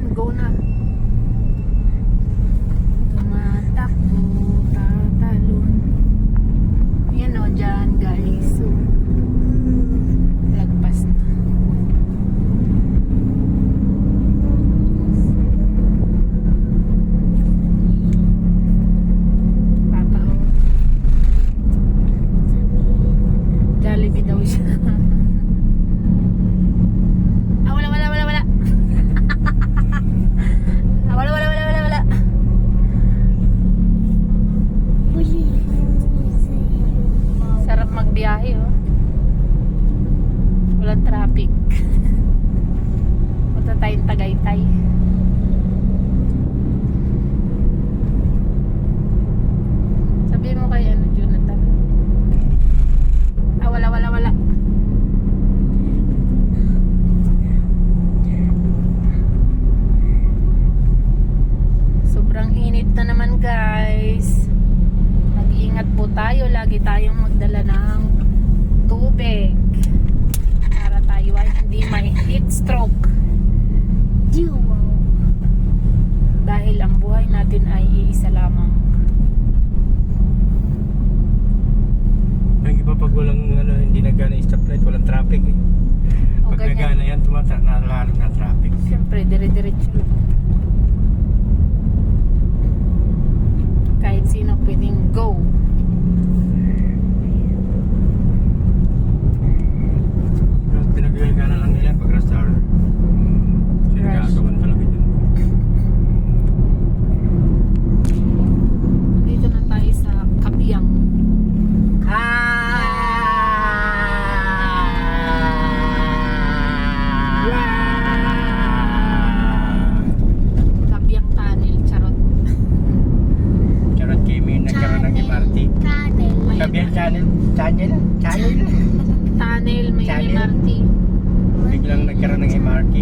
yan, go na. Tumatakbo, tatalon. Yan o, dyan guys. So, lagpas na. Papa o. Jollibee daw siya. Wala. Wala. Sarap magbiyahe, oh. Walang traffic. Punta tayong Tagaytay. Sabihin mo kay ano, Jonathan. Wala. Sobrang init na naman, guys. Mag-iingat po tayo. Lagi tayong magdala ng tubig para tayo ay hindi may heat stroke. Dahil ang buhay natin ay iisa lamang. Ang iba pag walang hindi nagana yung stoplight, walang traffic eh. O, Pag ganyan. nagana yan, nalalo na traffic. Siyempre, dire-diretso lang. Kahit sino pwedeng go. Pinagagana lang nila pag rush hour. Sinagagawan talaga yun. Dito na tayo sa Kabiang. Kabiang Tunnel, charot. Charot Kimi, nagkaroon ng MRT. Kabiang channel. Tunnel, may Channel. MRT. Biglang nagkaroon ng MRT.